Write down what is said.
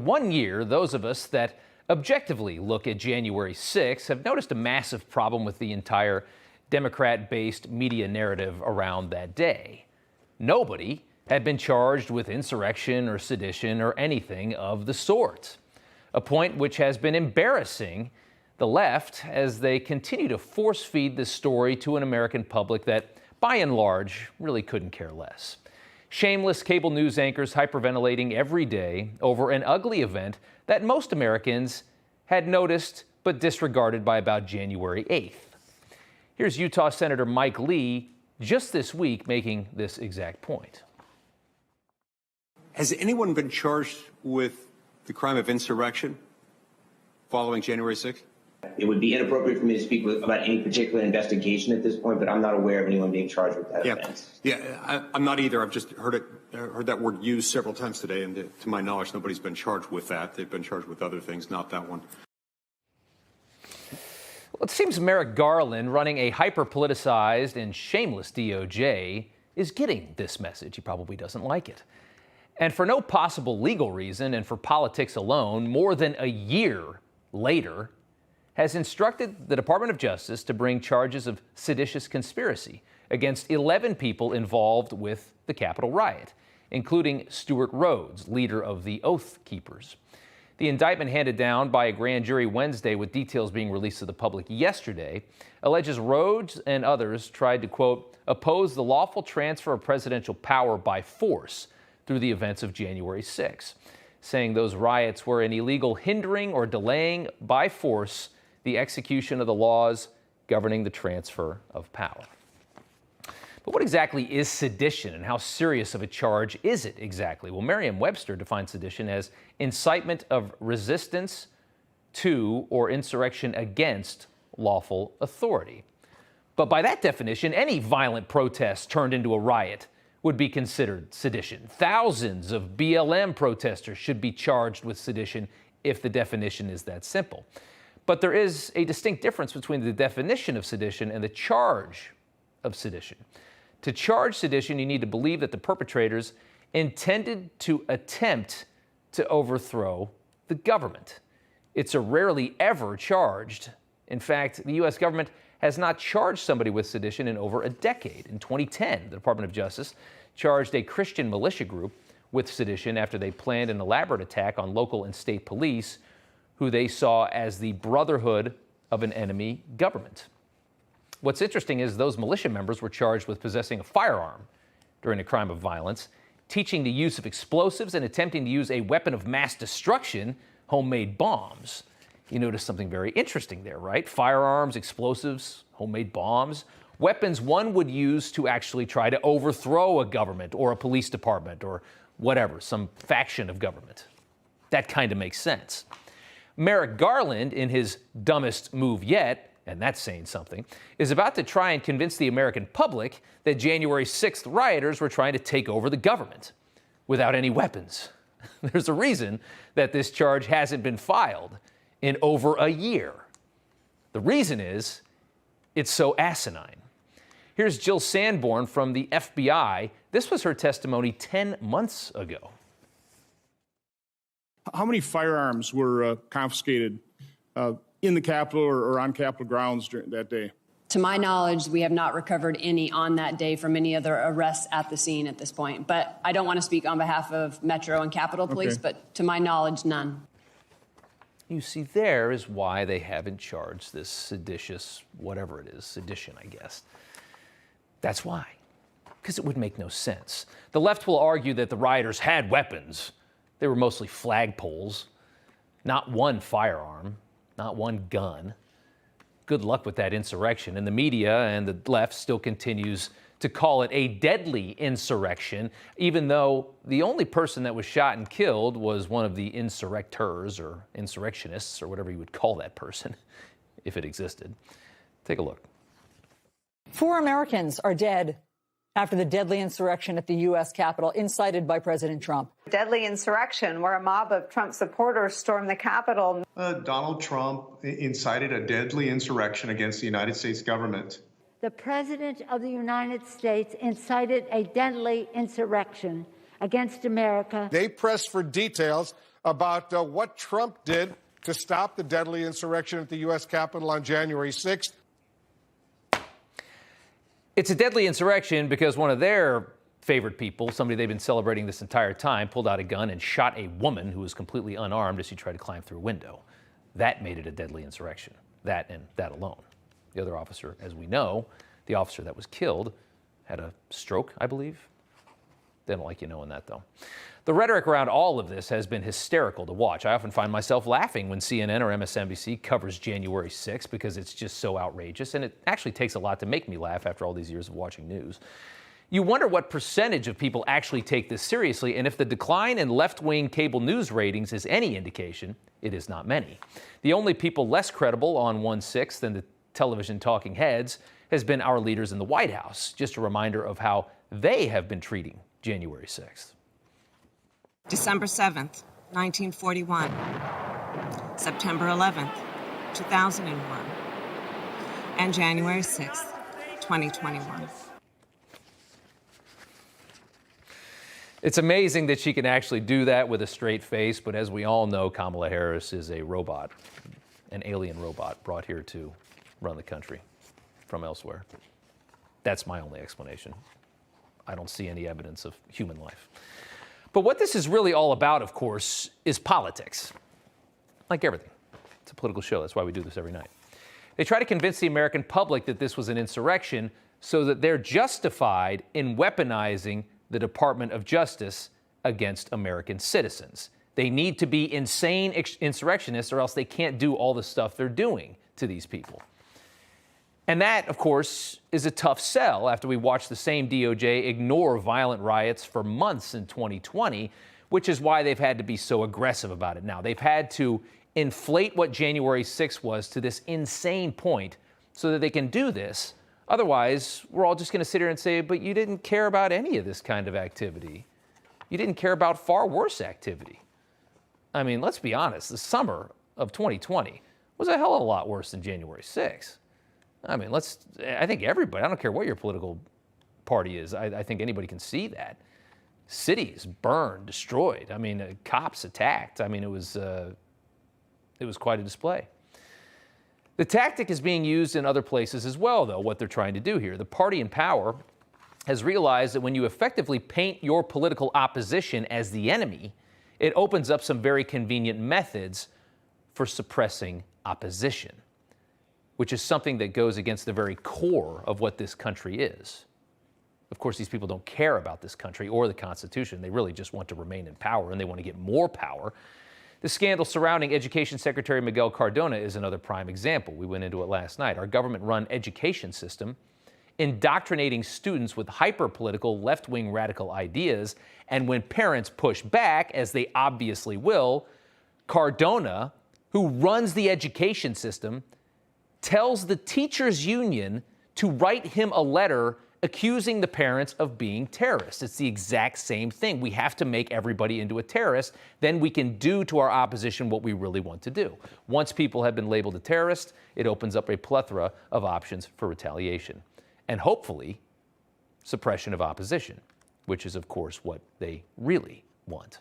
1 year, those of us that objectively look at January 6th have noticed a massive problem with the entire Democrat-based media narrative around that day. Nobody had been charged with insurrection or sedition or anything of the sort, a point which has been embarrassing the left as they continue to force-feed this story to an American public that, by and large, really couldn't care less. Shameless cable news anchors hyperventilating every day over an ugly event that most Americans had noticed but disregarded by about January 8th. Here's Utah Senator Mike Lee just this week making this exact point. Has anyone been charged with the crime of insurrection following January 6th? It would be inappropriate for me to speak about any particular investigation at this point, but I'm not aware of anyone being charged with that offense. I'm not either. I've just heard that word used several times today, and to my knowledge, nobody's been charged with that. They've been charged with other things, not that one. Well, it seems Merrick Garland, running a hyper-politicized and shameless DOJ, is getting this message. He probably doesn't like it. And for no possible legal reason and for politics alone, more than a year later, has instructed the Department of Justice to bring charges of seditious conspiracy against 11 people involved with the Capitol riot, including Stewart Rhodes, leader of the Oath Keepers. The indictment handed down by a grand jury Wednesday, with details being released to the public yesterday, alleges Rhodes and others tried to, quote, oppose the lawful transfer of presidential power by force through the events of January 6, saying those riots were an illegal hindering or delaying by force the execution of the laws governing the transfer of power. But what exactly is sedition, and how serious of a charge is it exactly? Well, Merriam-Webster defines sedition as incitement of resistance to or insurrection against lawful authority. But by that definition, any violent protest turned into a riot would be considered sedition. Thousands of BLM protesters should be charged with sedition if the definition is that simple. But there is a distinct difference between the definition of sedition and the charge of sedition. To charge sedition, you need to believe that the perpetrators intended to attempt to overthrow the government. It's a rarely ever charged. In fact, the U.S. government has not charged somebody with sedition in over a decade. In 2010, the Department of Justice charged a Christian militia group with sedition after they planned an elaborate attack on local and state police, who they saw as the brotherhood of an enemy government. What's interesting is those militia members were charged with possessing a firearm during a crime of violence, teaching the use of explosives, and attempting to use a weapon of mass destruction, homemade bombs. You notice something very interesting there, right? Firearms, explosives, homemade bombs, weapons one would use to actually try to overthrow a government or a police department or whatever, some faction of government. That kind of makes sense. Merrick Garland, in his dumbest move yet, and that's saying something, is about to try and convince the American public that January 6th rioters were trying to take over the government without any weapons. There's a reason that this charge hasn't been filed in over a year. The reason is it's so asinine. Here's Jill Sanborn from the FBI. This was her testimony 10 months ago. How many firearms were confiscated in the Capitol or on Capitol grounds during that day? To my knowledge, we have not recovered any on that day from any other arrests at the scene at this point. But I don't want to speak on behalf of Metro and Capitol Police, but to my knowledge, none. You see, there is why they haven't charged this seditious, whatever it is, sedition, I guess. That's why. Because it would make no sense. The left will argue that the rioters had weapons. They were mostly flagpoles, not one firearm, not one gun. Good luck with that insurrection. And the media and the left still continues to call it a deadly insurrection, even though the only person that was shot and killed was one of the insurrectors or insurrectionists or whatever you would call that person, if it existed. Take a look. 4 Americans are dead after the deadly insurrection at the U.S. Capitol incited by President Trump. Deadly insurrection where a mob of Trump supporters stormed the Capitol. Donald Trump incited a deadly insurrection against the United States government. The President of the United States incited a deadly insurrection against America. They pressed for details about what Trump did to stop the deadly insurrection at the U.S. Capitol on January 6th. It's a deadly insurrection because one of their favorite people, somebody they've been celebrating this entire time, pulled out a gun and shot a woman who was completely unarmed as she tried to climb through a window. That made it a deadly insurrection. That and that alone. The other officer, as we know, the officer that was killed, had a stroke, I believe. They don't like you knowing that, though. The rhetoric around all of this has been hysterical to watch. I often find myself laughing when CNN or MSNBC covers January 6th because it's just so outrageous, and it actually takes a lot to make me laugh after all these years of watching news. You wonder what percentage of people actually take this seriously, and if the decline in left-wing cable news ratings is any indication, it is not many. The only people less credible on 1/6 than the television talking heads has been our leaders in the White House. Just a reminder of how they have been treating January 6th. December 7th, 1941. September 11th, 2001. And January 6th, 2021. It's amazing that she can actually do that with a straight face, but as we all know, Kamala Harris is a robot, an alien robot brought here to run the country from elsewhere. That's my only explanation. I don't see any evidence of human life. But what this is really all about, of course, is politics. Like everything. It's a political show. That's why we do this every night. They try to convince the American public that this was an insurrection so that they're justified in weaponizing the Department of Justice against American citizens. They need to be insane insurrectionists or else they can't do all the stuff they're doing to these people. And that, of course, is a tough sell after we watched the same DOJ ignore violent riots for months in 2020, which is why they've had to be so aggressive about it now. They've had to inflate what January 6th was to this insane point so that they can do this. Otherwise, we're all just going to sit here and say, but you didn't care about any of this kind of activity. You didn't care about far worse activity. I mean, let's be honest, the summer of 2020 was a hell of a lot worse than January 6th. I mean, I think everybody, I don't care what your political party is, I think anybody can see that. Cities burned, destroyed. I mean, cops attacked. I mean, it was quite a display. The tactic is being used in other places as well, though, what they're trying to do here. The party in power has realized that when you effectively paint your political opposition as the enemy, it opens up some very convenient methods for suppressing opposition, which is something that goes against the very core of what this country is. Of course, these people don't care about this country or the Constitution. They really just want to remain in power, and they want to get more power. The scandal surrounding Education Secretary Miguel Cardona is another prime example. We went into it last night. Our government-run education system indoctrinating students with hyper-political left-wing radical ideas, and when parents push back, as they obviously will, Cardona, who runs the education system, tells the teachers' union to write him a letter accusing the parents of being terrorists. It's the exact same thing. We have to make everybody into a terrorist. Then we can do to our opposition what we really want to do. Once people have been labeled a terrorist, it opens up a plethora of options for retaliation. And hopefully, suppression of opposition, which is, of course, what they really want.